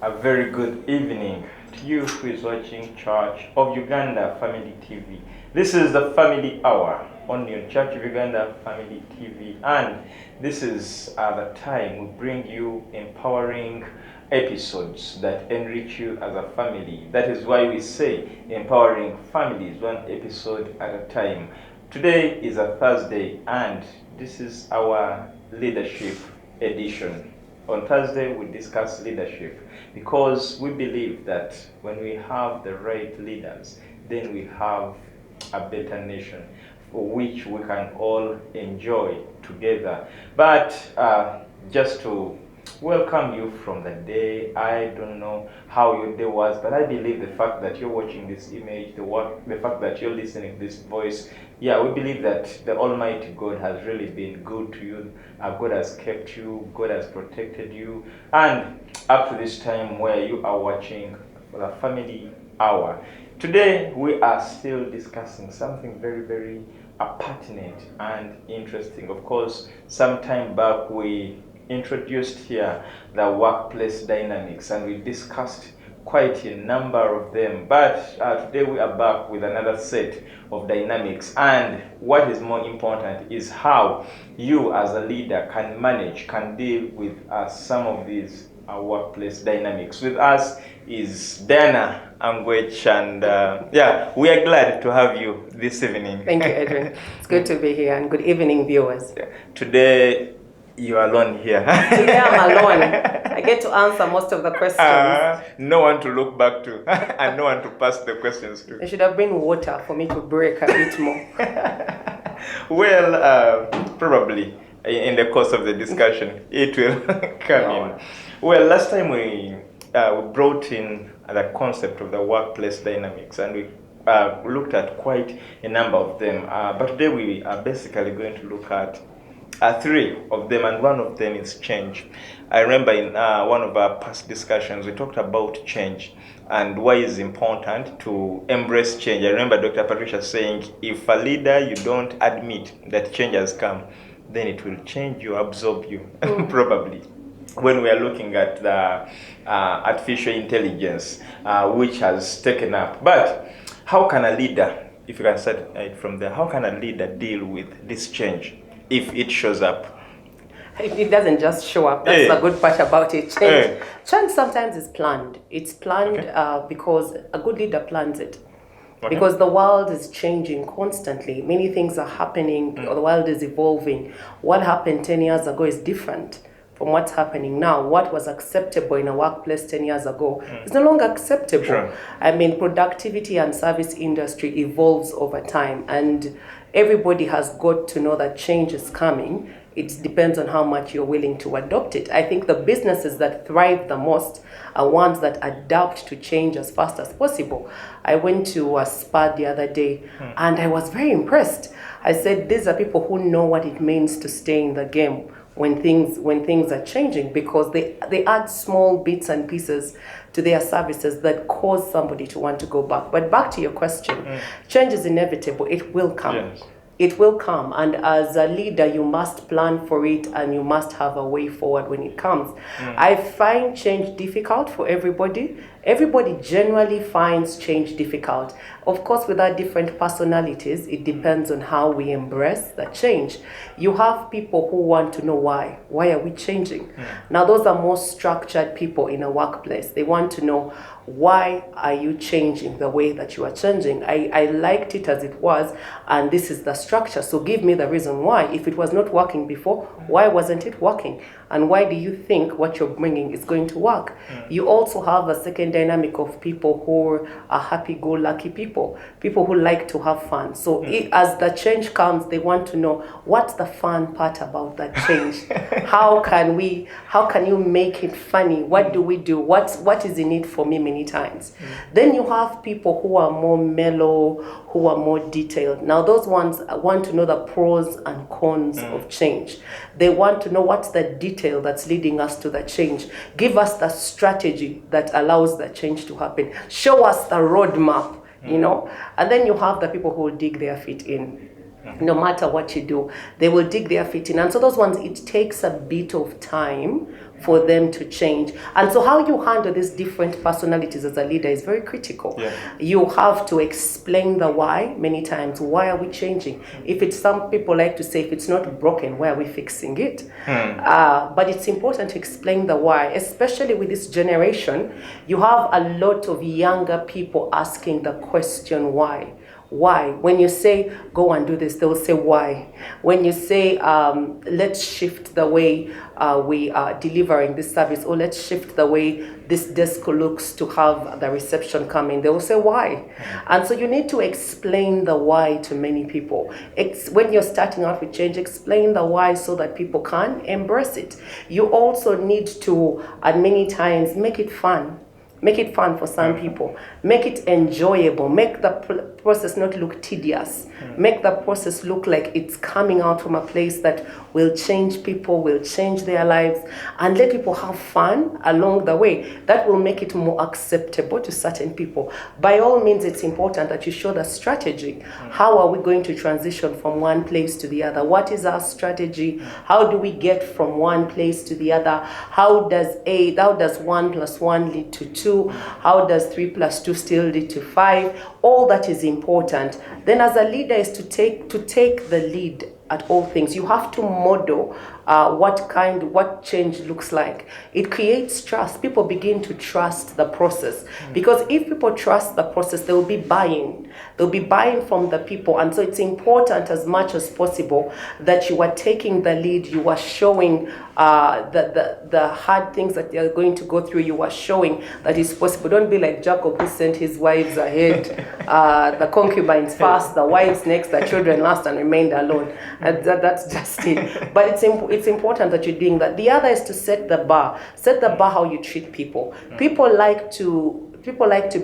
A very good evening to you who is watching Church of Uganda Family TV. This is the Family Hour only on Church of Uganda Family TV, and this is the time we bring you empowering episodes that enrich you as a family. That is why we say empowering families one episode at a time. Today is a Thursday, and this is our leadership edition. On Thursday, we discuss leadership because we believe that when we have the right leaders, then we have a better nation for which we can all enjoy together. But just to welcome you from the day, I don't know how your day was, but I believe the fact that you're watching this image, the fact that you're listening to this voice, we believe that the Almighty God has really been good to you. God has kept you, God has protected you, and up to this time where you are watching the Family Hour. Today we are still discussing something very, very pertinent and interesting. Of course, some time back we introduced here the workplace dynamics, and we discussed quite a number of them, but today we are back with another set of dynamics, and what is more important is how you as a leader can deal with some of these workplace dynamics. With us is Diana Angwech, and we are glad to have you this evening. Thank you, Edwin. It's good to be here, and good evening, viewers. Today you are alone here. Today I'm alone. I get to answer most of the questions. No one to look back to and no one to pass the questions to. I should have been water for me to break a bit more. Well, probably in the course of the discussion, it will come in. Well, last time we brought in the concept of the workplace dynamics, and we looked at quite a number of them. But today we are basically going to look at three of them, and one of them is change. I remember in one of our past discussions, we talked about change and why it's important to embrace change. I remember Dr. Patricia saying, if a leader, you don't admit that change has come, then it will change you, absorb you, probably. When we are looking at the artificial intelligence, which has taken up. But how can a leader, if you can start it from there, how can a leader deal with this change if it shows up? It doesn't just show up. That's the good part about it. Change sometimes is planned. It's planned because a good leader plans it. Okay. Because the world is changing constantly. Many things are happening. The world is evolving. What happened 10 years ago is different from what's happening now. What was acceptable in a workplace 10 years ago is no longer acceptable. Sure. I mean, productivity and service industry evolves over time, and everybody has got to know that change is coming. It depends on how much you're willing to adopt it. I think the businesses that thrive the most are ones that adapt to change as fast as possible. I went to a spa the other day and I was very impressed. I said, these are people who know what it means to stay in the game when things are changing, because they add small bits and pieces to their services that cause somebody to want to go back. But back to your question, change is inevitable. It will come. Yes. It will come, and as a leader, you must plan for it, and you must have a way forward when it comes. I find change difficult for everybody. Everybody generally finds change difficult. Of course, with our different personalities, it depends on how we embrace the change. You have people who want to know why. Why are we changing? Now, those are more structured people in a workplace. They want to know, why are you changing the way that you are changing? I liked it as it was, and this is the structure. So give me the reason why. If it was not working before, why wasn't it working? And why do you think what you're bringing is going to work? You also have a second dynamic of people who are happy-go-lucky people who like to have fun. So as the change comes, they want to know, what's the fun part about that change? How can you make it funny? What do we do? What is in it for me many times? Then you have people who are more mellow, who are more detailed. Now those ones want to know the pros and cons of change. They want to know what's the detail that's leading us to the change. Give us the strategy that allows the change to happen. Show us the roadmap, you know. And then you have the people who will dig their feet in. no matter what you do. They will dig their feet in. And so those ones, it takes a bit of time for them to change. And so how you handle these different personalities as a leader is very critical. Yeah. You have to explain the why many times. Why are we changing? If it's, some people like to say, if it's not broken, why are we fixing it? But it's important to explain the why, especially with this generation. You have a lot of younger people asking the question why. Why? When you say, go and do this, they'll say, why? When you say, let's shift the way we are delivering this service, or let's shift the way this desk looks to have the reception come in, they will say, why? And so you need to explain the why to many people. When you're starting out with change, explain the why so that people can embrace it. You also need to, and many times, make it fun. Make it fun for some people. Make it enjoyable. Make the process not look tedious. Make the process look like it's coming out from a place that will change people, will change their lives, and let people have fun along the way. That will make it more acceptable to certain people. By all means, it's important that you show the strategy. How are we going to transition from one place to the other? What is our strategy? How do we get from one place to the other? How does 1 + 1 lead to 2? How does 3 + 2 still lead to 5? All that is important. Then as a leader is to take the lead at all things. You have to model what change looks like. It creates trust. People begin to trust the process, because if people trust the process, they will be buying. They'll be buying from the people, and so it's important as much as possible that you are taking the lead. You are showing the hard things that they are going to go through. You are showing that it's possible. Don't be like Jacob, who sent his wives ahead, the concubines first, the wives next, the children last, and remained alone. That's just it. But it's important that you're doing that. The other is to set the bar. Set the bar how you treat people. People like to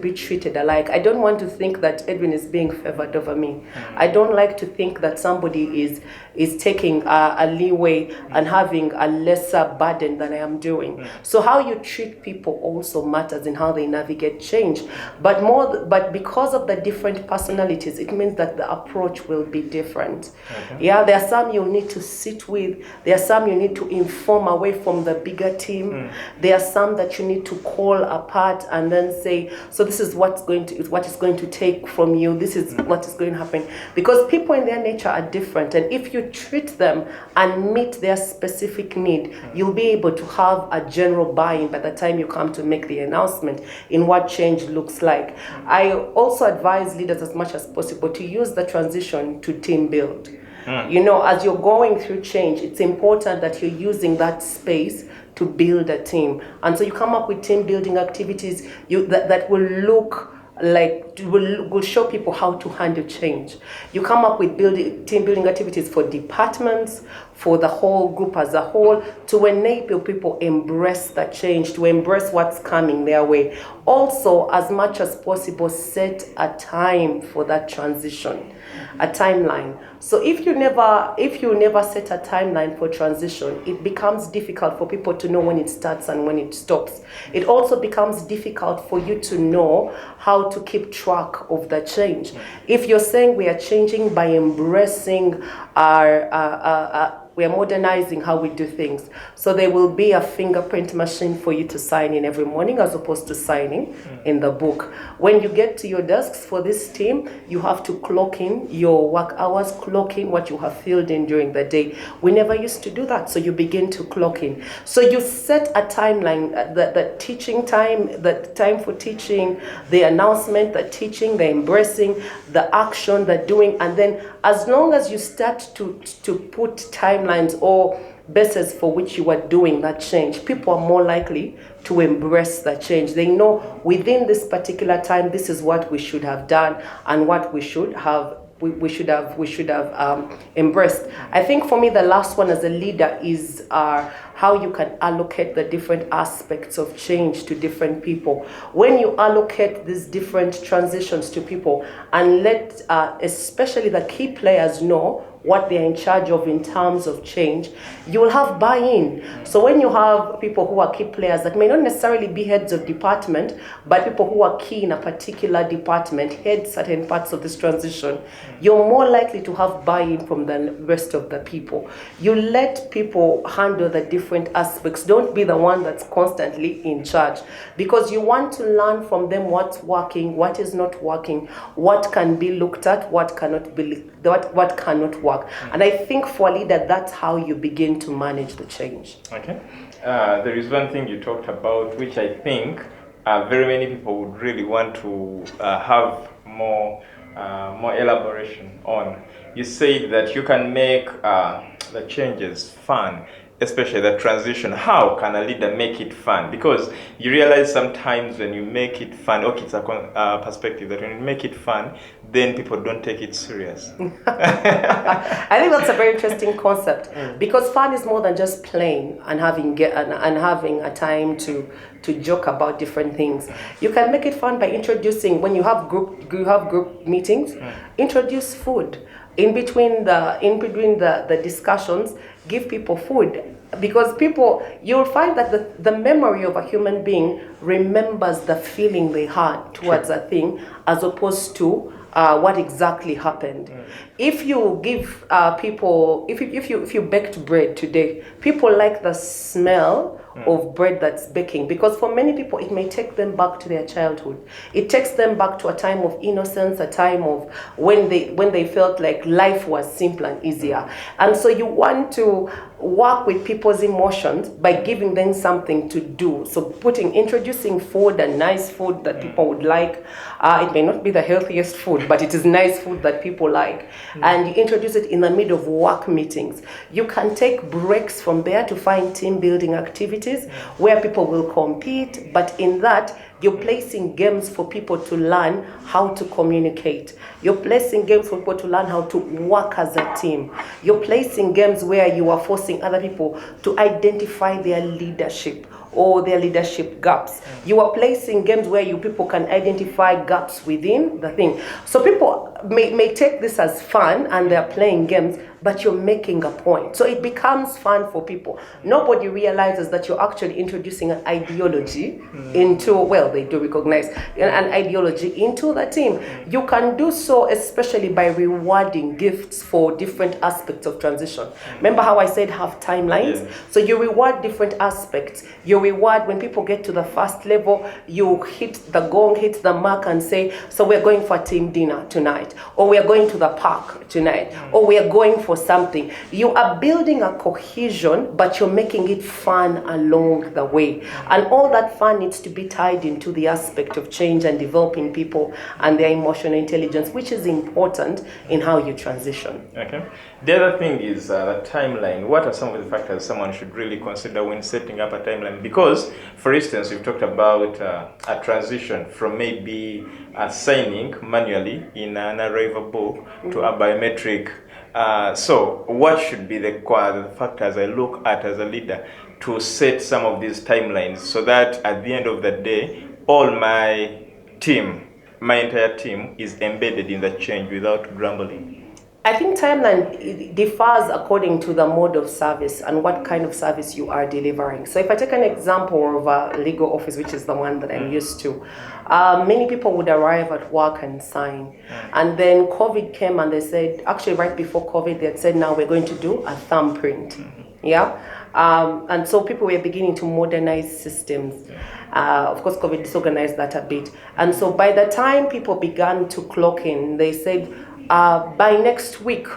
be treated alike. I don't want to think that Edwin is being favored over me. I don't like to think that somebody is taking a leeway and having a lesser burden than I am doing. So how you treat people also matters in how they navigate change. But because of the different personalities, it means that the approach will be different. Yeah, there are some you need to sit with. There are some you need to inform away from the bigger team. There are some that you need to call apart and then say, so this is what is going to take from you. This is what is going to happen. Because people in their nature are different, and if you treat them and meet their specific need, you'll be able to have a general buy-in by the time you come to make the announcement in what change looks like. I also advise leaders as much as possible to use the transition to team build. You know, as you're going through change, it's important that you're using that space to build a team. And so you come up with team building activities that will look like, will show people how to handle change. You come up with team building activities for departments, for the whole group as a whole, to enable people embrace the change, to embrace what's coming their way. Also, as much as possible, set a time for that transition, a timeline. So if you never set a timeline for transition, it becomes difficult for people to know when it starts and when it stops. It also becomes difficult for you to know how to keep track of the change. If you're saying we are changing by embracing we are modernizing how we do things. So there will be a fingerprint machine for you to sign in every morning as opposed to signing in the book. When you get to your desks for this team, you have to clock in your work hours, clock in what you have filled in during the day. We never used to do that, so you begin to clock in. So you set a timeline, the teaching time, the time for teaching, the announcement, the teaching, the embracing, the action, the doing, and then as long as you start to put timelines or bases for which you are doing that change, people are more likely to embrace the change. They know within this particular time, this is what we should have done and what we should have embraced. I think for me, the last one as a leader is how you can allocate the different aspects of change to different people. When you allocate these different transitions to people and let especially the key players know what they're in charge of in terms of change, you will have buy-in. So when you have people who are key players that may not necessarily be heads of department, but people who are key in a particular department, head certain parts of this transition, you're more likely to have buy-in from the rest of the people. You let people handle the different aspects. Don't be the one that's constantly in charge, because you want to learn from them what's working, what is not working, what can be looked at, what cannot work. And I think for a leader, that's how you begin to manage the change. Okay. There is one thing you talked about, which I think very many people would really want to have more elaboration on. You said that you can make the changes fun, especially the transition. How can a leader make it fun? Because you realize sometimes when you make it fun, okay, it's a perspective that when you make it fun, then people don't take it serious. I think that's a very interesting concept, because fun is more than just playing and having a time to joke about different things. You can make it fun by introducing, when you have group meetings, introduce food. In between the discussions, give people food, because you'll find that the memory of a human being remembers the feeling they had towards a thing, as opposed to what exactly happened. If you give people, if you baked bread today, people like the smell of bread that's baking, because for many people it may take them back to their childhood. It takes them back to a time of innocence, a time of when they felt like life was simpler and easier. And so you want to work with people's emotions by giving them something to do. So introducing food, and nice food that people would like. It may not be the healthiest food, but it is nice food that people like. And you introduce it in the middle of work meetings. You can take breaks from there to find team building activities where people will compete, but in that, you're placing games for people to learn how to communicate. You're placing games for people to learn how to work as a team. You're placing games where you are forcing other people to identify their leadership or their leadership gaps. You are placing games where people can identify gaps within the thing. So people may take this as fun and they're playing games, but you're making a point. So it becomes fun for people. Nobody realizes that you're actually introducing an ideology into, well, they do recognize an ideology into the team. You can do so especially by rewarding gifts for different aspects of transition. Remember how I said have timelines? Yeah. So you reward different aspects. You reward when people get to the first level, you hit the gong, hit the mark and say, so we're going for a team dinner tonight, or we are going to the park tonight, or we are going for something. You are building a cohesion, but you're making it fun along the way. And all that fun needs to be tied into the aspect of change and developing people and their emotional intelligence, which is important in how you transition. Okay. The other thing is the timeline. What are some of the factors someone should really consider when setting up a timeline? Because, for instance, we've talked about a transition from maybe signing manually in an arrival book to a biometric. So what should be the factors I look at as a leader to set some of these timelines so that at the end of the day, all my entire team is embedded in the change without grumbling? I think timeline differs according to the mode of service and what kind of service you are delivering. So if I take an example of a legal office, which is the one that I'm used to, many people would arrive at work and sign. And then COVID came and they said, actually right before COVID, they had said, now we're going to do a thumbprint. Yeah. And so people were beginning to modernize systems. Of course, COVID disorganized that a bit. And so by the time people began to clock in, they said, by next week,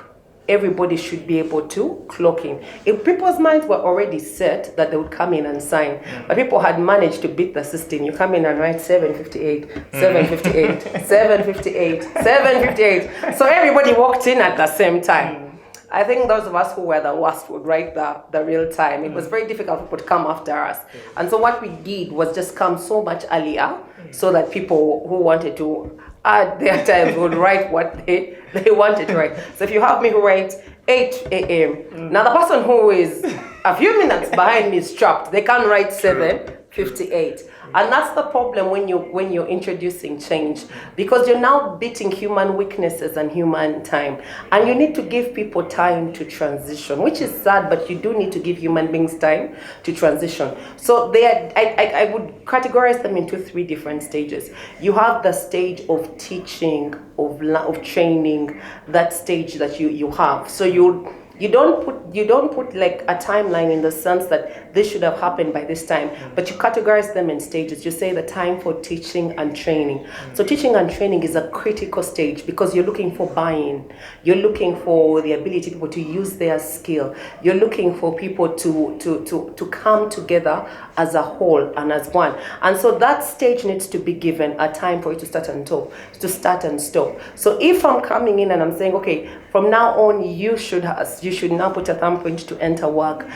everybody should be able to clock in. If people's minds were already set that they would come in and sign, but people had managed to beat the system. You come in and write 7:58, 7:58, 7:58, 7:58. So everybody walked in at the same time. I think those of us who were the worst would write the real time. It was very difficult for people to come after us. And so what we did was just come so much earlier so that people who wanted to add their times would write what they wanted to write. So if you have me who writes 8 a.m., now the person who is a few minutes behind me is trapped. They can't write 7:58. And that's the problem when you're introducing change, because you're now beating human weaknesses and human time, and you need to give people time to transition, which is sad, but you do need to give human beings time to transition. So I would categorize them into 3 different stages. You have the stage of teaching, of training, that stage that you have. So you don't put like a timeline in the sense that this should have happened by this time, but you categorize them in stages. You say the time for teaching and training. So teaching and training is a critical stage because you're looking for buy-in. You're looking for the ability of people to use their skill. You're looking for people to come together as a whole and as one. And so that stage needs to be given a time for it to start and stop. So if I'm coming in and I'm saying, okay, from now on, you should now put a thumbprint to enter work.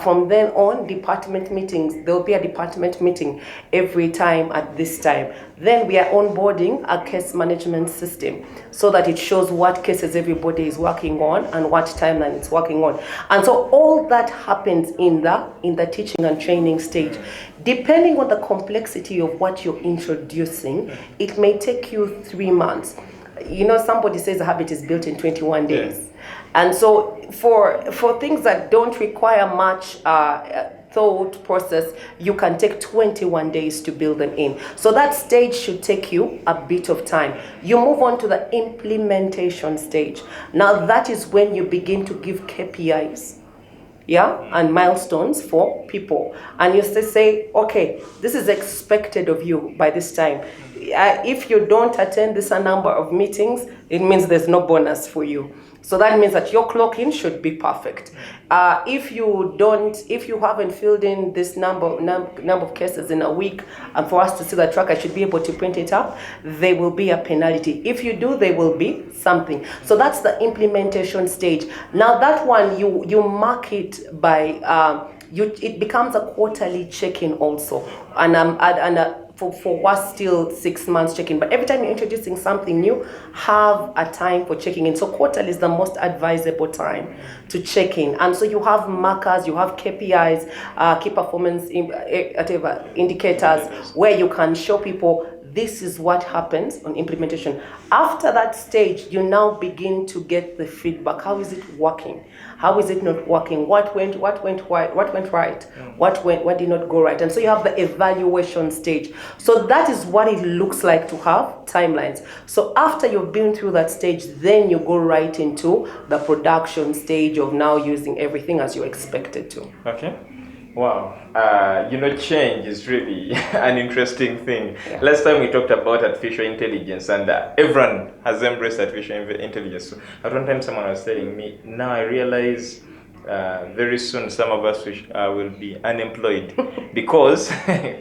From then on, department meetings, there'll be a department meeting every time at this time. Then we are onboarding a case management system so that it shows what cases everybody is working on and what timeline it's working on. And so all that happens in the teaching and training stage. Depending on the complexity of what you're introducing, it may take you 3 months. Somebody says a habit is built in 21 days. Yeah. And so for things that don't require much thought process, you can take 21 days to build them in. So that stage should take you a bit of time. You move on to the implementation stage. Now that is when you begin to give KPIs. And milestones for people. And you say, okay, this is expected of you by this time. If you don't attend this number of meetings, it means there's no bonus for you. So that means that your clock-in should be perfect. If you haven't filled in this number of cases in a week, and for us to see the tracker, I should be able to print it up, there will be a penalty. If you do, there will be something. So that's the implementation stage. Now that one, you mark it by, it becomes a quarterly check-in also. For what's still 6 months check-in. But every time you're introducing something new, have a time for checking in. So quarterly is the most advisable time to check in. And so you have markers, you have KPIs, key performance indicators, where you can show people this is what happens on implementation. After that stage, you now begin to get the feedback. How is it working? How is it not working? What went right? What did not go right? And so you have the evaluation stage. So that is what it looks like to have timelines. So after you've been through that stage, then you go right into the production stage of now using everything as you expected to. Okay. Wow. Change is really an interesting thing. Yeah. Last time we talked about artificial intelligence, and everyone has embraced artificial intelligence. So at one time someone was telling me, now I realize very soon some of us will be unemployed because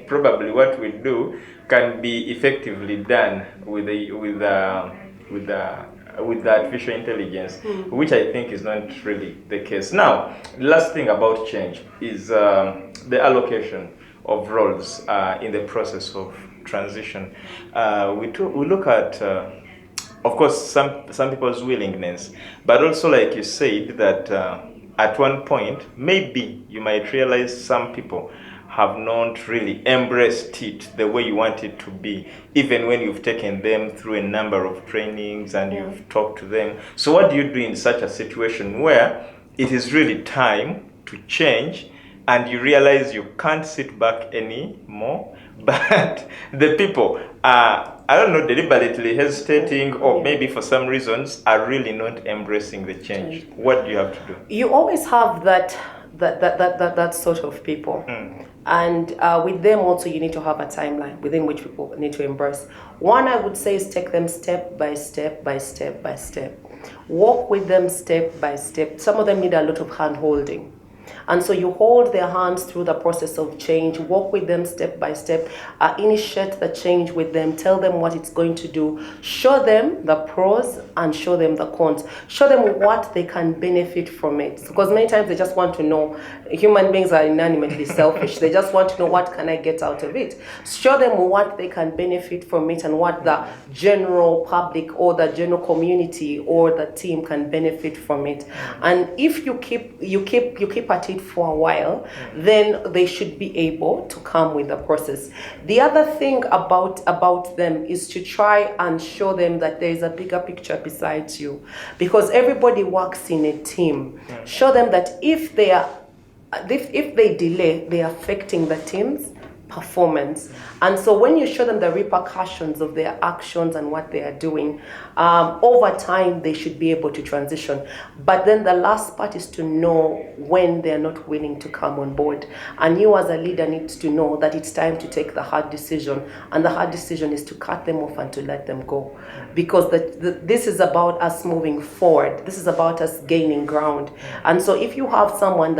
probably what we do can be effectively done with the artificial intelligence, which I think is not really the case. Now, the last thing about change is the allocation of roles in the process of transition. We look at, of course, some people's willingness, but also, like you said, that at one point, maybe you might realize some people have not really embraced it the way you want it to be, even when you've taken them through a number of trainings and you've talked to them. So what do you do in such a situation where it is really time to change and you realize you can't sit back anymore, but the people are, I don't know, deliberately hesitating, or maybe for some reasons are really not embracing the change? What do you have to do? You always have that sort of people. And with them also, you need to have a timeline within which people need to embrace. One, I would say, is take them step by step by step by step. Walk with them step by step. Some of them need a lot of hand holding. And so you hold their hands through the process of change, walk with them step by step, initiate the change with them, tell them what it's going to do, show them the pros and show them the cons, show them what they can benefit from it. Because many times they just want to know, human beings are inanimate selfish, they just want to know what can I get out of it. Show them what they can benefit from it and what the general public or the general community or the team can benefit from it. And if you keep a at it for a while, then they should be able to come with the process. The other thing about them is to try and show them that there is a bigger picture besides you, because everybody works in a team. Show them that if they delay, they are affecting the team's performance. And so when you show them the repercussions of their actions and what they are doing, over time they should be able to transition. But then the last part is to know when they're not willing to come on board. And you as a leader need to know that it's time to take the hard decision. And the hard decision is to cut them off and to let them go. Because this is about us moving forward. This is about us gaining ground. And so if you have someone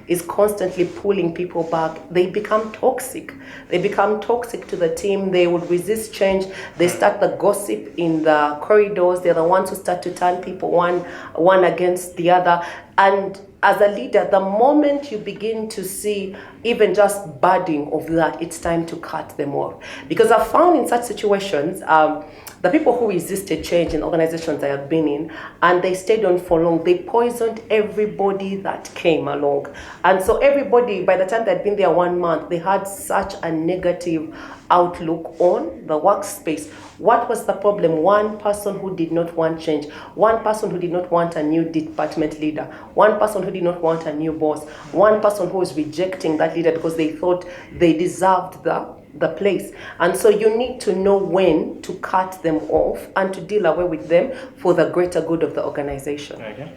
is constantly pulling people back, they become toxic. They become toxic to the team. They would resist change. They start the gossip in the corridors. They're the ones who start to turn people one against the other. And as a leader, the moment you begin to see even just budding of that, it's time to cut them off. Because I've found in such situations, the people who resisted change in organizations I have been in, and they stayed on for long, they poisoned everybody that came along. And so everybody, by the time they'd been there 1 month, they had such a negative outlook on the workspace. What was the problem? One person who did not want change, one person who did not want a new department leader, one person who did not want a new boss, one person who was rejecting that leader because they thought they deserved the place. And so you need to know when to cut them off and to deal away with them for the greater good of the organization. Okay.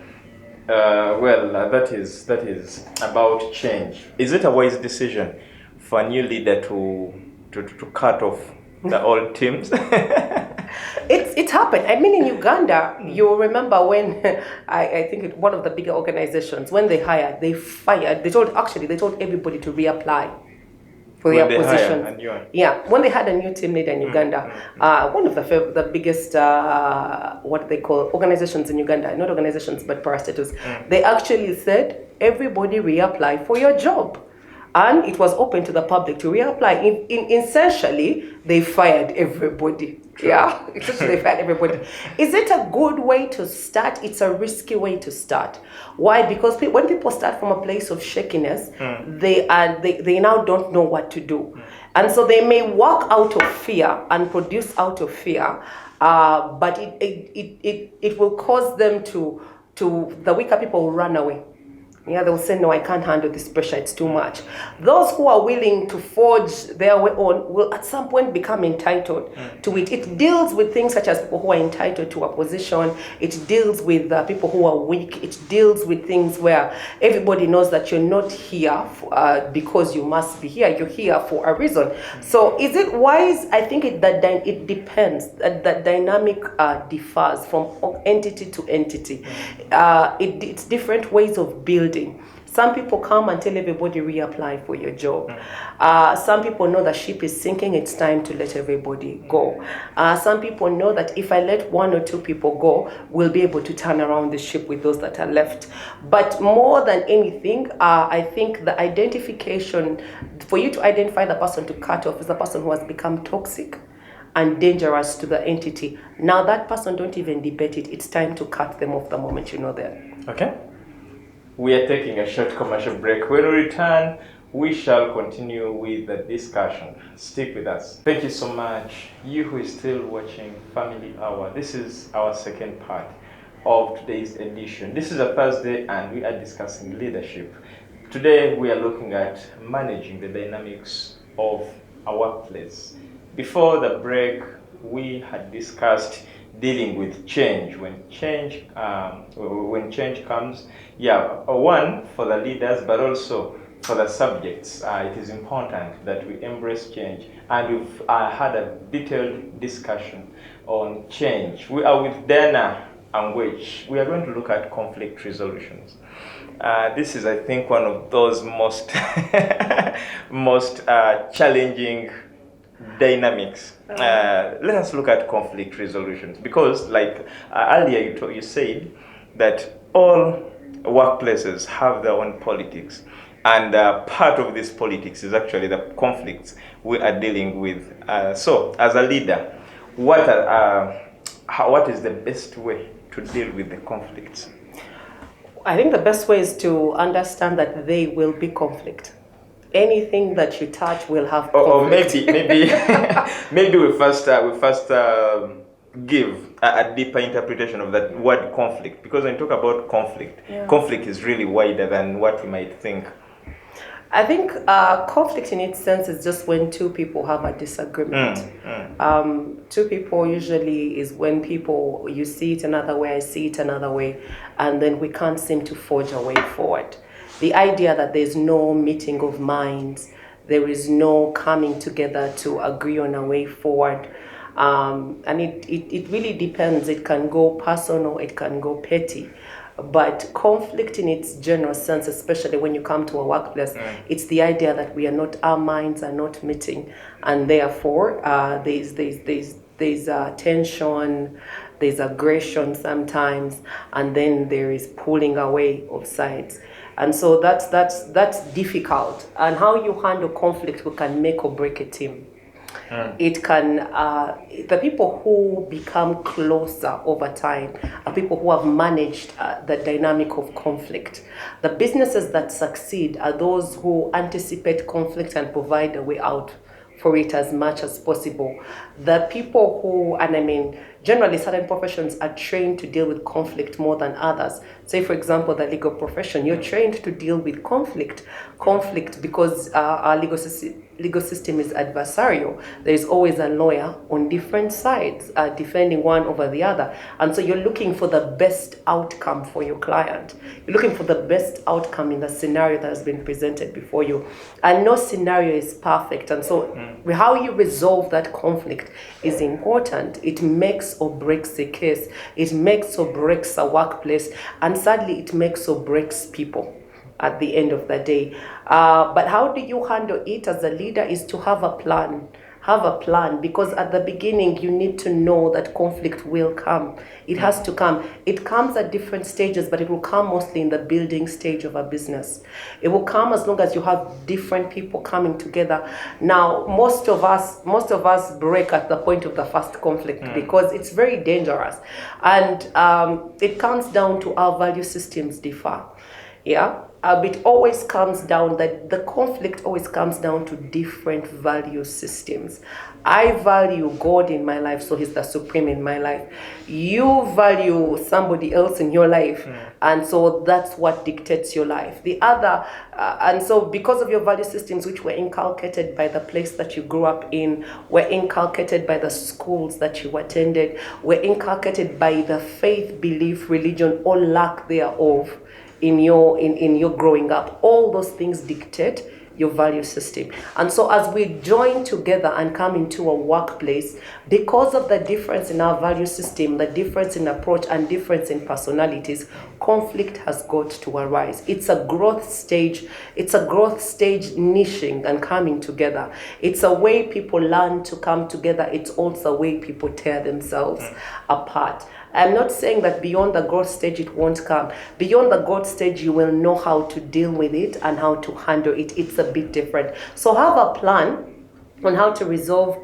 That is about change. Is it a wise decision for a new leader to cut off the old teams? It happened. I mean, in Uganda, you remember when I think one of the bigger organizations, when they hired, they fired. They told everybody to reapply for their positions. Yeah, when they had a new team leader in Uganda, one of the biggest what they call organizations in Uganda, not organizations but parastatals, they actually said everybody reapply for your job. And it was open to the public to reapply. Essentially, they fired everybody. True. Yeah, essentially they fired everybody. Is it a good way to start? It's a risky way to start. Why? Because when people start from a place of shakiness, they now don't know what to do. And so they may walk out of fear and produce out of fear, but it will cause them to the weaker people will run away. Yeah, they'll say, no, I can't handle this pressure, it's too much. Those who are willing to forge their way on will at some point become entitled to it. It deals with things such as people who are entitled to a position. It deals with people who are weak. It deals with things where everybody knows that you're not here because you must be here. You're here for a reason. So is it wise? I think it depends. The dynamic differs from entity to entity. It's different ways of building. Some people come and tell everybody reapply for your job. Some people know the ship is sinking, it's time to let everybody go. Some people know that if I let 1 or 2 people go, we'll be able to turn around the ship with those that are left. But more than anything, I think the identification, for you to identify the person to cut off is the person who has become toxic and dangerous to the entity. Now that person, don't even debate it. It's time to cut them off the moment you know that. Okay. We are taking a short commercial break. When we return, we shall continue with the discussion. Stick with us. Thank you so much, you who is still watching Family Hour. This is our second part of today's edition. This is a Thursday and we are discussing leadership. Today we are looking at managing the dynamics of a workplace. Before the break, we had discussed dealing with change. When change comes, one for the leaders, but also for the subjects. It is important that we embrace change, and we've had a detailed discussion on change. We are with Dana Angwech. We are going to look at conflict resolutions. This is, I think, one of those most challenging dynamics. Let us look at conflict resolutions, because like earlier you said that all workplaces have their own politics, and part of this politics is actually the conflicts we are dealing with. So as a leader, what is the best way to deal with the conflicts? I think the best way is to understand that there will be conflict. Anything that you touch will have conflict. Or maybe we first give a deeper interpretation of that word conflict, because when you talk about conflict, conflict is really wider than what we might think. I think conflict in its sense is just when two people have a disagreement. Two people usually is when people, you see it another way, I see it another way, and then we can't seem to forge a way forward. The idea that there's no meeting of minds, there is no coming together to agree on a way forward. And it really depends. It can go personal, it can go petty. But conflict in its general sense, especially when you come to a workplace, it's the idea that our minds are not meeting, and therefore there's tension, there's aggression sometimes, and then there is pulling away of sides. And so that's difficult. And how you handle conflict can make or break a team. It can, the people who become closer over time are people who have managed the dynamic of conflict. The businesses that succeed are those who anticipate conflict and provide a way out for it as much as possible. The people who, and I mean, generally certain professions are trained to deal with conflict more than others. Say, for example, the legal profession, you're trained to deal with conflict because our legal system is adversarial. There is always a lawyer on different sides defending one over the other. And so you're looking for the best outcome for your client. You're looking for the best outcome in the scenario that has been presented before you. And no scenario is perfect. And so how you resolve that conflict is important. It makes or breaks a case. It makes or breaks a workplace. And sadly, it makes or breaks people at the end of the day. But how do you handle it as a leader is to have a plan. Have a plan, because at the beginning you need to know that conflict will come. It has to come. It comes at different stages, but it will come mostly in the building stage of a business. It will come as long as you have different people coming together. Now, most of us break at the point of the first conflict because it's very dangerous. And it comes down to our value systems differ. It always comes down that the conflict always comes down to different value systems. I value God in my life, so He's the supreme in my life. You value somebody else in your life, and so that's what dictates your life. The other, and so because of your value systems, which were inculcated by the place that you grew up in, were inculcated by the schools that you attended, were inculcated by the faith, belief, religion, or lack thereof, in your growing up, all those things dictate your value system. And so as we join together and come into a workplace, because of the difference in our value system, the difference in approach and difference in personalities, conflict has got to arise. It's a growth stage. It's a growth stage niching and coming together. It's a way people learn to come together. It's also a way people tear themselves apart. I'm not saying that beyond the growth stage it won't come. Beyond the growth stage, you will know how to deal with it and how to handle it. It's a bit different. So have a plan on how to resolve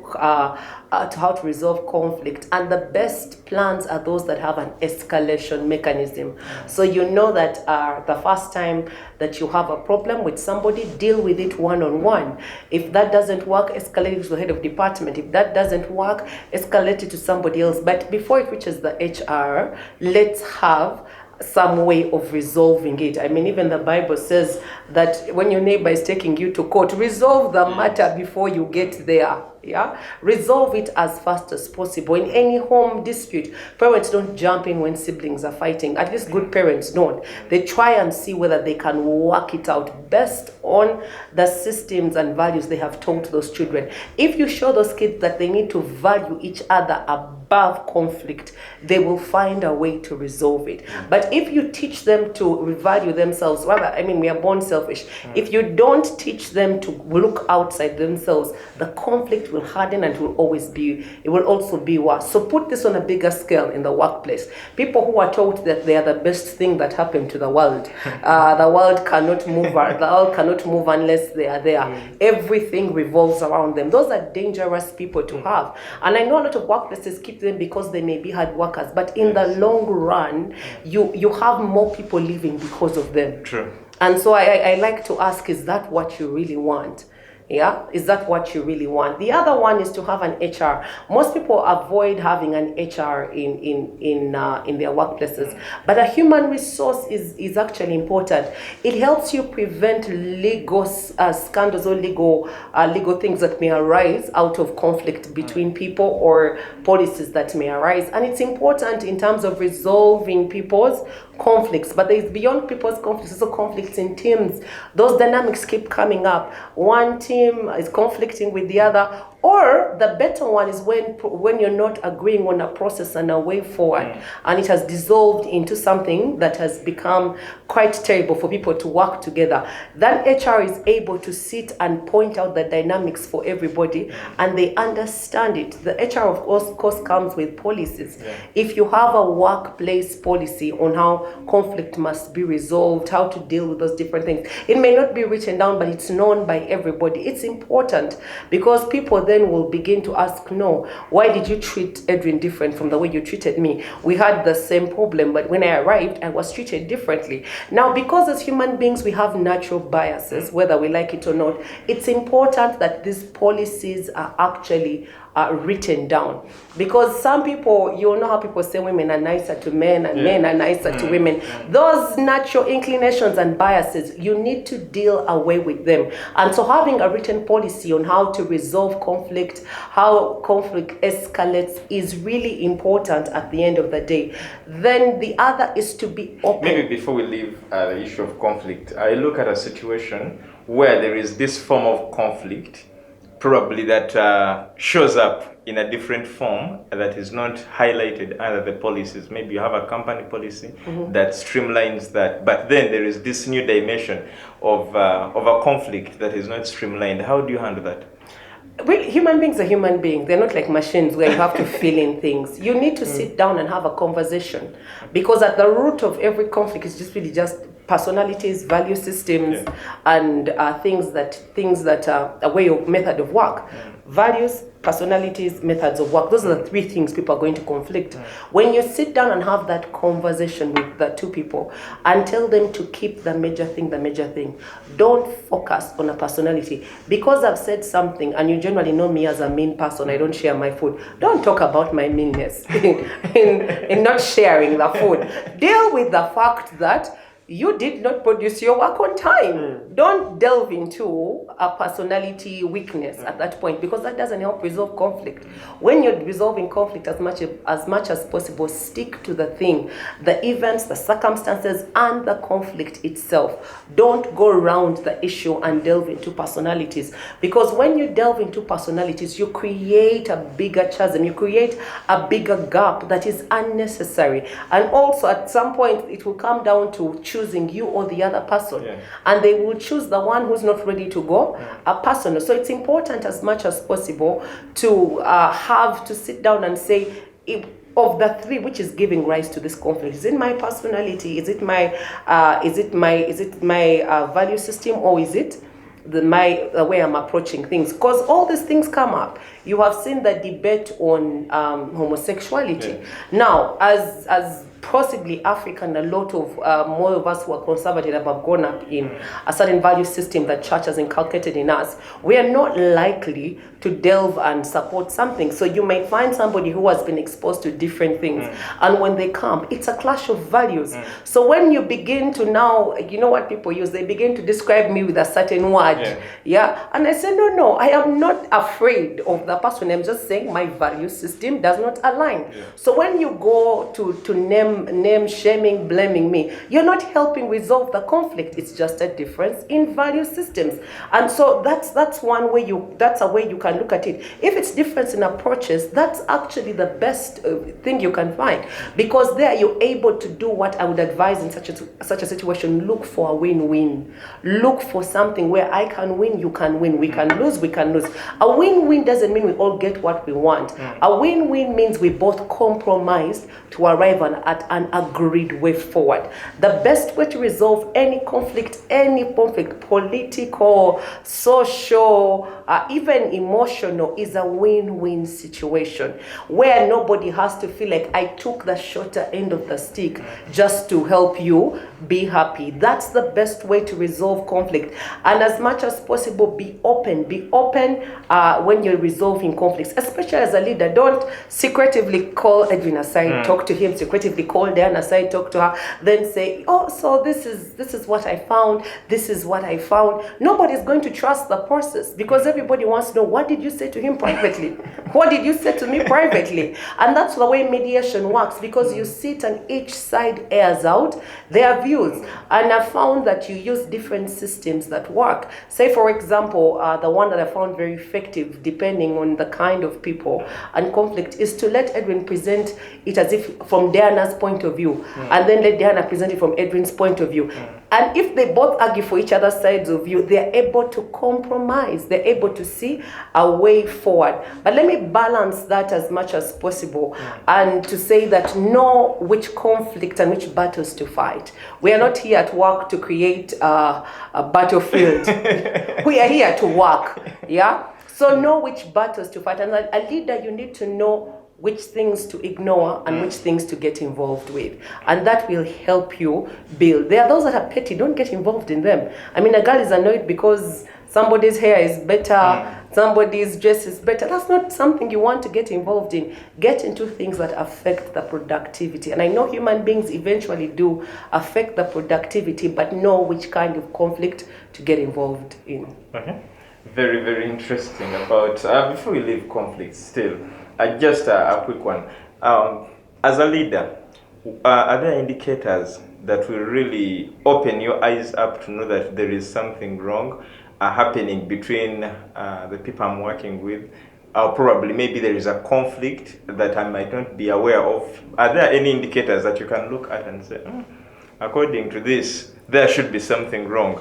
conflict, and the best plans are those that have an escalation mechanism. So you know that the first time that you have a problem with somebody, deal with it one-on-one. If that doesn't work, escalate it to the head of department. If that doesn't work, escalate it to somebody else. But before it reaches the HR, let's have some way of resolving it. I mean, even the Bible says that when your neighbor is taking you to court, resolve the matter before you get there. Resolve it as fast as possible. In any home dispute, parents don't jump in when siblings are fighting. At least good parents don't. They try and see whether they can work it out based on the systems and values they have taught those children. If you show those kids that they need to value each other above conflict, they will find a way to resolve it. But if you teach them to revalue themselves, we are born selfish. If you don't teach them to look outside themselves, the conflict it will harden, and it will also be worse. So put this on a bigger scale in the workplace. People who are taught that they are the best thing that happened to the world. The world cannot move. The world cannot move unless they are there. Everything revolves around them. Those are dangerous people to have. And I know a lot of workplaces keep them because they may be hard workers, but in the long run, you have more people leaving because of them. True. And so I like to ask, is that what you really want? Yeah, is that what you really want? The other one is to have an HR. Most people avoid having an HR in their workplaces, but a human resource is actually important. It helps you prevent legal scandals or legal things that may arise out of conflict between people, or policies that may arise. And it's important in terms of resolving people's conflicts, but there's beyond people's conflicts, also conflicts in teams. Those dynamics keep coming up. One team is conflicting with the other, or the better one is when you're not agreeing on a process and a way forward, and it has dissolved into something that has become quite terrible for people to work together. Then HR is able to sit and point out the dynamics for everybody, and they understand it. The HR, of course, comes with policies. If you have a workplace policy on how conflict must be resolved, how to deal with those different things, it may not be written down, but it's known by everybody. It's important because people then will begin to ask, no, why did you treat Edwin different from the way you treated me? We had the same problem, but when I arrived, I was treated differently. Now, because as human beings, we have natural biases, whether we like it or not, it's important that these policies are actually written down. Because some people, you know how people say women are nicer to men and men are nicer to women. Those natural inclinations and biases, you need to deal away with them. And so having a written policy on how to resolve conflict, how conflict escalates, is really important at the end of the day. Then the other is to be open. Maybe before we leave the issue of conflict, I look at a situation where there is this form of conflict, probably that shows up in a different form that is not highlighted under the policies. Maybe you have a company policy that streamlines that, but then there is this new dimension of a conflict that is not streamlined. How do you handle that? Well, human beings are human beings. They're not like machines where you have to fill in things. You need to sit down and have a conversation, because at the root of every conflict is just personalities, value systems, and things that are a way of method of work. Values, personalities, methods of work. Those are the three things people are going to conflict. When you sit down and have that conversation with the two people and tell them to keep the major thing, don't focus on a personality. Because I've said something and you generally know me as a mean person, I don't share my food. Don't talk about my meanness in not sharing the food. Deal with the fact that you did not produce your work on time. Don't delve into a personality weakness at that point, because that doesn't help resolve conflict. When you're resolving conflict, as much as possible, stick to the thing, the events, the circumstances, and the conflict itself. Don't go around the issue and delve into personalities, because when you delve into personalities, you create a bigger chasm, you create a bigger gap that is unnecessary. And also, at some point, it will come down to choosing you or the other person, and they will choose the one who's not ready to go, a person. So it's important as much as possible to have to sit down and say, of the three, which is giving rise to this conflict? Is it my personality? Is it my value system, or is it the way I'm approaching things? Because all these things come up. You have seen the debate on homosexuality. Now, as possibly African, a lot of more of us who are conservative have grown up in a certain value system that church has inculcated in us. We are not likely to delve and support something. So you might find somebody who has been exposed to different things, and when they come, it's a clash of values. So when you begin to now, you know what people use? They begin to describe me with a certain word. And I say, no, I am not afraid of the person. I'm just saying my value system does not align. So when you go to name name shaming, blaming me. You're not helping resolve the conflict. It's just a difference in value systems. And so that's one way that's a way you can look at it. If it's difference in approaches, that's actually the best thing you can find, because there you're able to do what I would advise in such a situation. Look for a win-win. Look for something where I can win, you can win, we can lose, we can lose. A win-win doesn't mean we all get what we want. A win-win means we both compromised to arrive at an agreed way forward. The best way to resolve any conflict, political, social, even emotional, is a win-win situation where nobody has to feel like I took the shorter end of the stick just to help you be happy. That's the best way to resolve conflict. And as much as possible, be open. Be open when you're resolving conflicts, especially as a leader. Don't secretively call Edwin aside, talk to him, secretively call Dan aside, talk to her, then say, oh, so this is what I found, this is what I found. Nobody's going to trust the process, because everybody wants to know, what did you say to him privately? What did you say to me privately? And that's the way mediation works, because you sit and each side airs out their views. And I found that you use different systems that work. Say, for example, the one that I found very effective, depending on the kind of people and conflict, is to let Edwin present it as if from Diana's point of view, and then let Diana present it from Edwin's point of view. And if they both argue for each other's sides of view, they're able to compromise. They're able to see a way forward. But let me balance that as much as possible, and to say that know which conflict and which battles to fight. We are not here at work to create a battlefield. We are here to work. Yeah? So know which battles to fight. And as a leader, you need to know which things to ignore and which things to get involved with. And that will help you build. There are those that are petty, don't get involved in them. I mean, a girl is annoyed because somebody's hair is better, somebody's dress is better. That's not something you want to get involved in. Get into things that affect the productivity. And I know human beings eventually do affect the productivity, but know which kind of conflict to get involved in. Okay. Very, very interesting about, before we leave conflict still, just a quick one. As a leader, are there indicators that will really open your eyes up to know that there is something wrong happening between the people I'm working with? Or probably maybe there is a conflict that I might not be aware of. Are there any indicators that you can look at and say, according to this, there should be something wrong?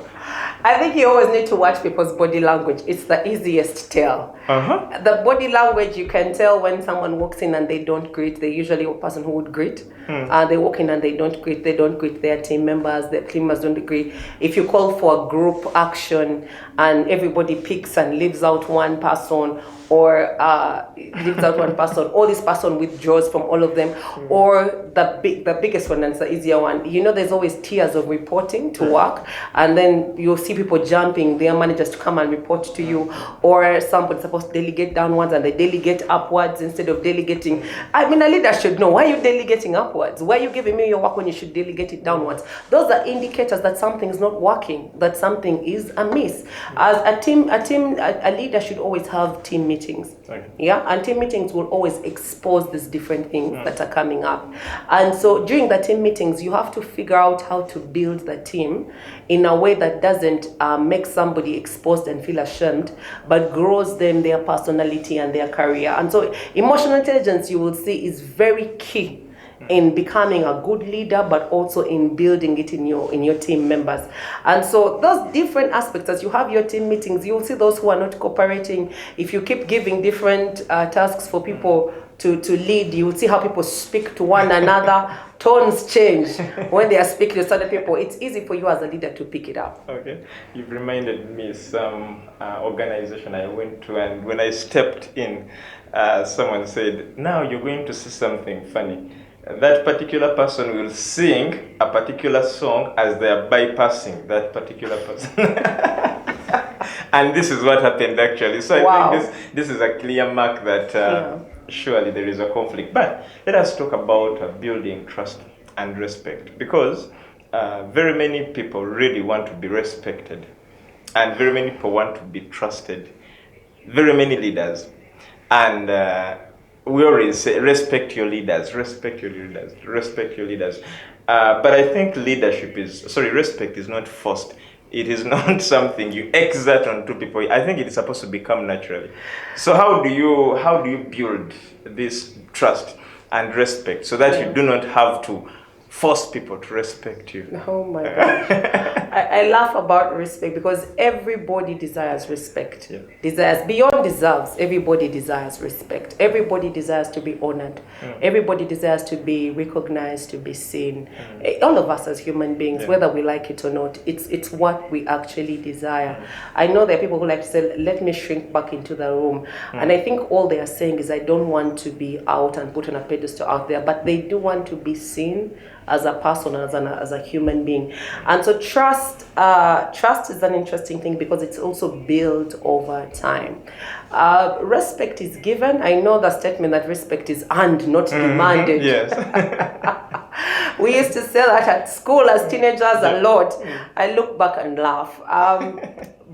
I think you always need to watch people's body language. It's the easiest tell. The body language, you can tell when someone walks in and they don't greet. They're usually a person who would greet. They walk in and they don't greet. They don't greet their team members. Their team members don't greet. If you call for a group action and everybody picks and leaves out one person, or leaves out one person, or this person withdraws from all of them, or the biggest one, and it's the easier one. You know, there's always tiers of reporting to work, and then you'll see people jumping their managers to come and report to you, or somebody's supposed to delegate downwards and they delegate upwards instead of delegating. I mean, a leader should know, why are you delegating upwards? Why are you giving me your work when you should delegate it downwards? Those are indicators that something's not working, that something is amiss. As a leader should always have team meetings. Okay. Yeah, and team meetings will always expose these different things that are coming up. And so during the team meetings, you have to figure out how to build the team in a way that doesn't make somebody exposed and feel ashamed, but grows them, their personality and their career. And so emotional intelligence, you will see, is very key in becoming a good leader, but also in building it in your team members. And so those different aspects, as you have your team meetings, you'll see those who are not cooperating. If you keep giving different tasks for people to lead, you'll see how people speak to one another. Tones change when they are speaking to other people. It's easy for you as a leader to pick it up. Okay. You've reminded me some organization I went to, and when I stepped in, someone said, now you're going to see something funny. That particular person will sing a particular song as they are bypassing that particular person. And this is what happened actually. So I think this is a clear mark that surely there is a conflict. But let us talk about building trust and respect, because very many people really want to be respected, and very many people want to be trusted. Very many leaders. And we always say respect your leaders, respect your leaders, respect your leaders. But I think respect is not forced. It is not something you exert onto people. I think it is supposed to become naturally. So how do you build this trust and respect so that you do not have to force people to respect you? Oh my gosh. I laugh about respect because everybody desires respect. Yeah. Desires beyond deserves. Everybody desires respect. Everybody desires to be honored. Everybody desires to be recognized, to be seen. All of us as human beings, whether we like it or not, it's what we actually desire. I know there are people who like to say, let me shrink back into the room. And I think all they are saying is, I don't want to be out and put on a pedestal out there, but they do want to be seen as a person, as a human being. And so trust is an interesting thing because it's also built over time. Respect is given. I know the statement that respect is earned, not demanded. Yes. We used to say that at school as teenagers a lot. I look back and laugh.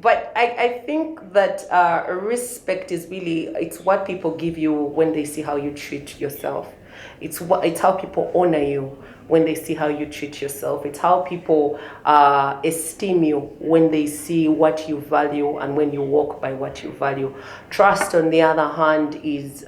But I think that respect is really, it's what people give you when they see how you treat yourself. It's how people honor you when they see how you treat yourself. It's how people esteem you when they see what you value and when you walk by what you value. Trust, on the other hand, is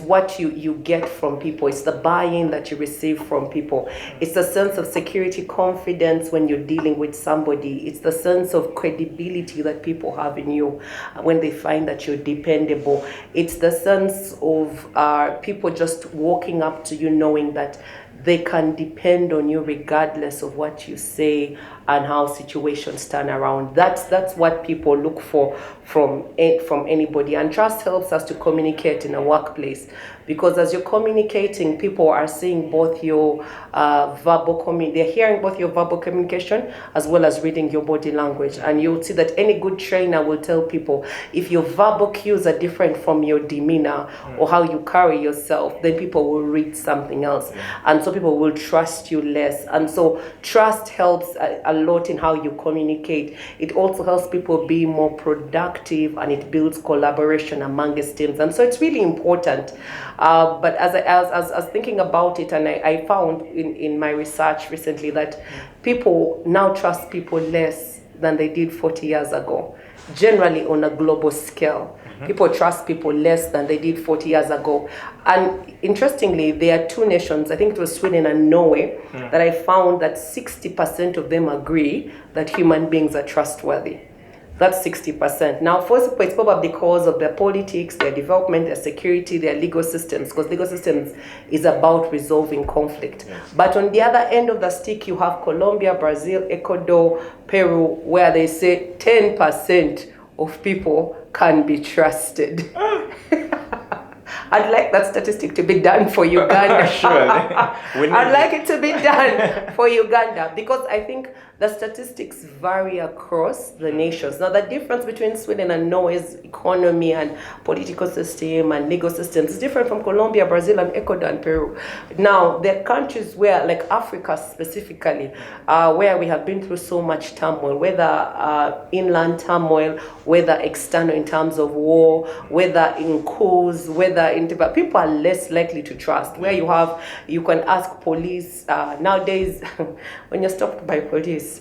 what you get from people. It's the buy-in that you receive from people. It's the sense of security, confidence when you're dealing with somebody. It's the sense of credibility that people have in you when they find that you're dependable. It's the sense of people just walking up to you knowing that they can depend on you regardless of what you say and how situations turn around. That's what people look for from anybody. And trust helps us to communicate in a workplace, because as you're communicating, people are seeing both your they're hearing both your verbal communication as well as reading your body language. And you'll see that any good trainer will tell people, if your verbal cues are different from your demeanor or how you carry yourself, then people will read something else. And so people will trust you less. And so trust helps a lot in how you communicate. It also helps people be more productive, and it builds collaboration among teams. And so it's really important. But as I was thinking about it, and I found in my research recently that people now trust people less than they did 40 years ago, generally on a global scale. People trust people less than they did 40 years ago. And interestingly, there are two nations, I think it was Sweden and Norway, that I found that 60% of them agree that human beings are trustworthy. That's 60%. Now, first, it's probably because of their politics, their development, their security, their legal systems, because legal systems is about resolving conflict. Yes. But on the other end of the stick, you have Colombia, Brazil, Ecuador, Peru, where they say 10% of people can be trusted. I'd like that statistic to be done for Uganda. I'd like it to be done for Uganda, because I think the statistics vary across the nations. Now, the difference between Sweden and Norway's economy and political system and legal systems is different from Colombia, Brazil, and Ecuador and Peru. Now, there are countries where, like Africa specifically, where we have been through so much turmoil, whether inland turmoil, whether external in terms of war, whether in coups, whether in... But people are less likely to trust. Where you can ask police. Nowadays, when you're stopped by police,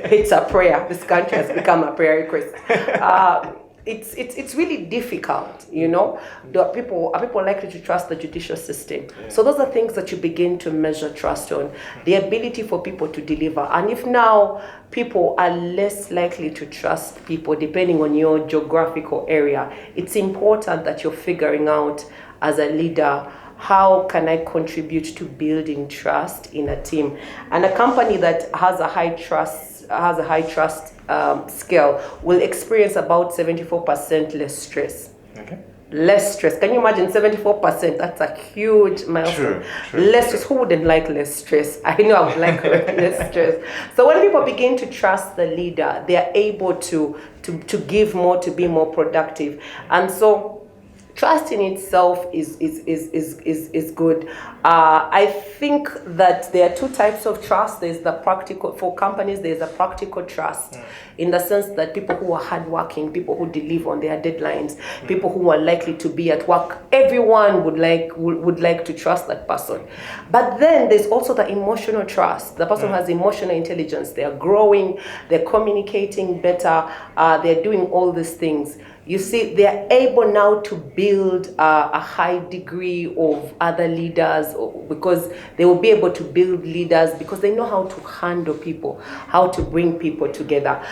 it's a prayer. This country has become a prayer request. It's really difficult, you know. Are people likely to trust the judicial system? So those are things that you begin to measure trust on. The ability for people to deliver. And if now people are less likely to trust people depending on your geographical area, it's important that you're figuring out as a leader, how can I contribute to building trust in a team? And a company that has a high trust scale will experience about 74% less stress. Okay. Less stress. Can you imagine 74%? That's a huge milestone. True. Less stress. Who wouldn't like less stress? I know I would like less stress. So when people begin to trust the leader, they are able to give more, to be more productive. And so Trust in itself is good. I think that there are two types of trust. There's the practical, for companies, there's a practical trust in the sense that people who are hardworking, people who deliver on their deadlines, people who are likely to be at work, everyone would like to trust that person. But then there's also the emotional trust. The person who has emotional intelligence, they are growing, they're communicating better, they're doing all these things. You see, they're able now to build a high degree of other leaders, because they will be able to build leaders because they know how to handle people, how to bring people together.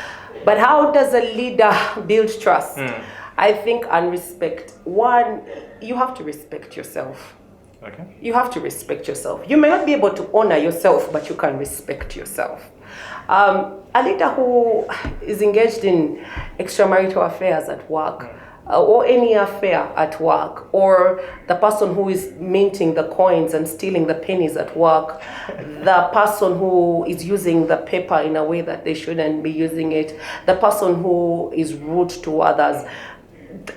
But how does a leader build trust? I think, and respect. One, you have to respect yourself. Okay. You have to respect yourself. You may not be able to honor yourself, but you can respect yourself. A leader who is engaged in extramarital affairs at work, or any affair at work, or the person who is minting the coins and stealing the pennies at work, the person who is using the paper in a way that they shouldn't be using it, the person who is rude to others.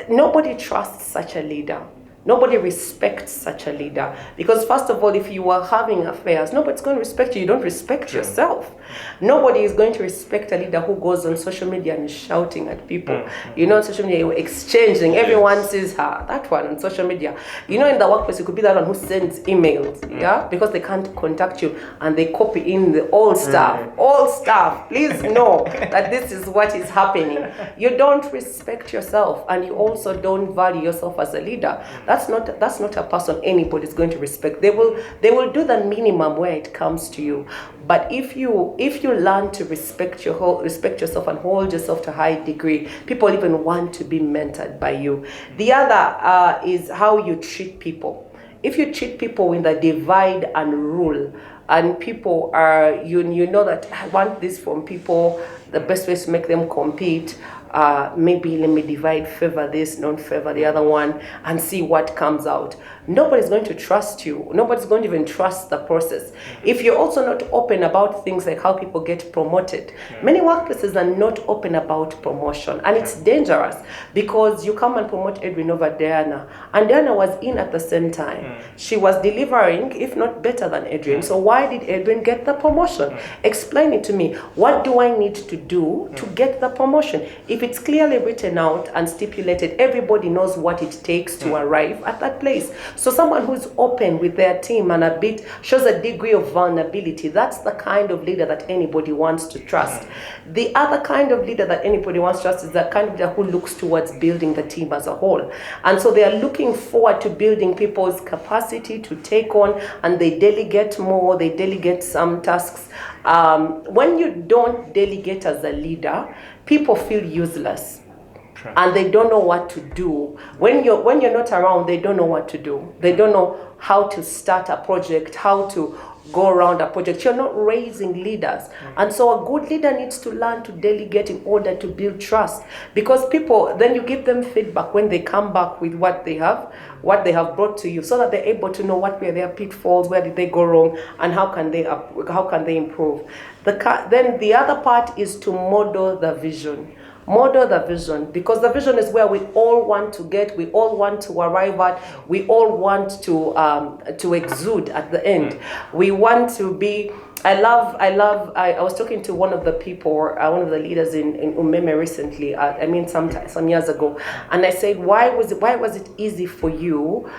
Nobody trusts such a leader. Nobody respects such a leader. Because first of all, if you are having affairs, nobody's going to respect you. You don't respect yourself. Nobody is going to respect a leader who goes on social media and is shouting at people. You know, on social media, you're exchanging. Everyone sees her, that one on social media. You know, in the workplace, you could be that one who sends emails, yeah? Because they can't contact you and they copy in the old staff. All staff, please know that this is what is happening. You don't respect yourself, and you also don't value yourself as a leader. That's not a person anybody's going to respect. They will do the minimum where it comes to you. But if you learn to respect yourself and hold yourself to a high degree, people even want to be mentored by you. The other is how you treat people. If you treat people with a divide and rule, and people are, you know that I want this from people, the best way is to make them compete. Maybe let me divide, favor this, don't favor the other one, and see what comes out. Nobody's going to trust you. Nobody's going to even trust the process. If you're also not open about things like how people get promoted, many workplaces are not open about promotion, and it's dangerous because you come and promote Edwin over Diana, and Diana was in at the same time. She was delivering, if not better than Edwin. So why did Edwin get the promotion? Explain it to me. What do I need to do to get the promotion? If it's clearly written out and stipulated, everybody knows what it takes to arrive at that place. So someone who's open with their team and a bit shows a degree of vulnerability, that's the kind of leader that anybody wants to trust. The other kind of leader that anybody wants to trust is the kind of leader who looks towards building the team as a whole. And so they are looking forward to building people's capacity to take on, and they delegate more, they delegate some tasks. When you don't delegate as a leader, people feel useless. And they don't know what to do. When you're not around, they don't know what to do. They don't know how to start a project, how to go around a project. You're not raising leaders. And so a good leader needs to learn to delegate in order to build trust. Because people, then you give them feedback when they come back with what they have brought to you, so that they're able to know what were their pitfalls, where did they go wrong, and how can they improve. Then the other part is to model the vision. Model the vision, because the vision is where we all want to get, we all want to arrive at, we all want to exude at the end. We want to be. I was talking to one of the people, one of the leaders in Umeme recently. Some years ago, and I said, why was it easy for you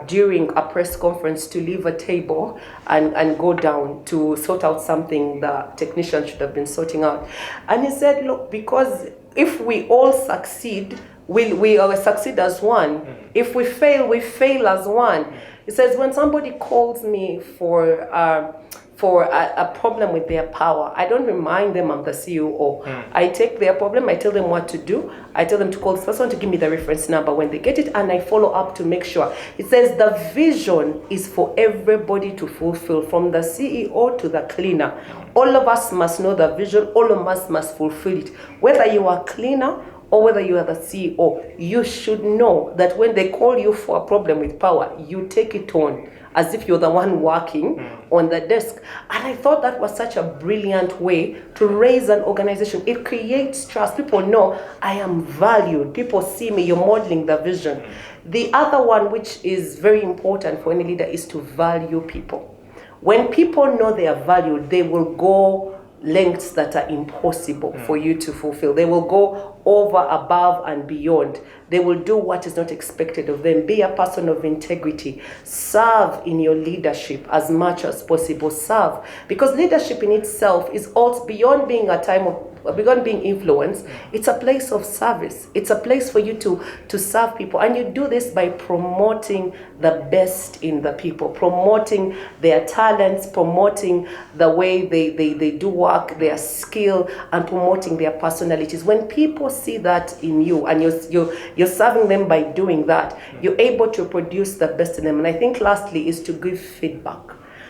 during a press conference to leave a table and go down to sort out something the technician should have been sorting out? And he said, look, because if we all succeed, we succeed as one. If we fail as one. He says, when somebody calls me for a problem with their power, I don't remind them I'm the CEO. I take their problem, I tell them what to do, I tell them to call this person to give me the reference number when they get it, and I follow up to make sure. It says the vision is for everybody to fulfill, from the CEO to the cleaner. All of us must know the vision, all of us must fulfill it. Whether you are cleaner, or whether you are the CEO, you should know that when they call you for a problem with power, you take it on as if you're the one working on the desk. And I thought that was such a brilliant way to raise an organization. It creates trust. People know I am valued. People see me, you're modeling the vision. The other one, which is very important for any leader, is to value people. When people know they are valued, they will go lengths that are impossible for you to fulfill. They will go over, above, and beyond. They will do what is not expected of them. Be a person of integrity. Serve in your leadership as much as possible. Serve. Because leadership in itself is also beyond being a time of beyond being influence, it's a place of service. It's a place for you to serve people. And you do this by promoting the best in the people, promoting their talents, promoting the way they do work, their skill, and promoting their personalities. When people see that in you and you're serving them by doing that, you're able to produce the best in them. And I think lastly is to give feedback.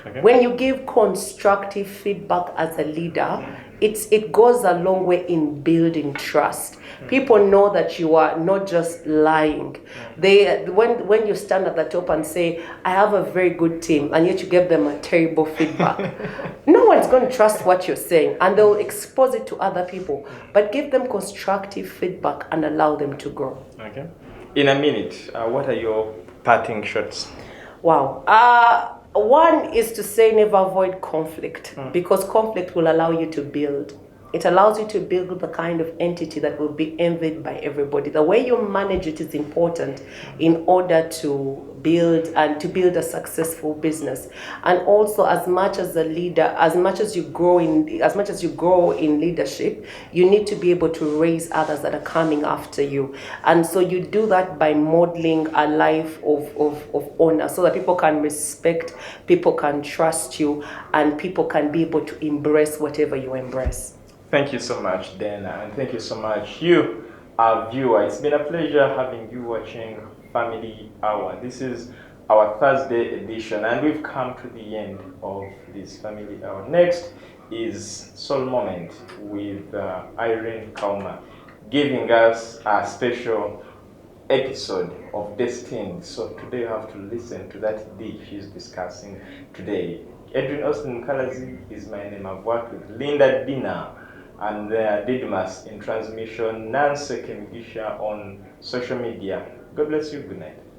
Okay. When you give constructive feedback as a leader, it goes a long way in building trust. People know that you are not just lying. When you stand at the top and say, I have a very good team, and yet you give them a terrible feedback, no one's going to trust what you're saying, and they'll expose it to other people. But give them constructive feedback and allow them to grow. Okay. In a minute, what are your parting shots? Wow. One is to say never avoid conflict, because conflict will allow you to build. It allows you to build the kind of entity that will be envied by everybody. The way you manage it is important in order to build a successful business. And also, as much as a leader, as much as you grow in leadership, you need to be able to raise others that are coming after you. And so you do that by modeling a life of honor, so that people can respect, people can trust you, and people can be able to embrace whatever you embrace. Thank you so much, Dana, and thank you so much, you, our viewer. It's been a pleasure having you watching Family Hour. This is our Thursday edition, and we've come to the end of this Family Hour. Next is Soul Moment with Irene Kauma, giving us a special episode of Destiny. So today you have to listen to that dish she's discussing today. Edwin Austin Mukalazi is my name. I've worked with Linda Dina and Didmas in transmission, Nancy Kemigisha on social media. God bless you. Good night.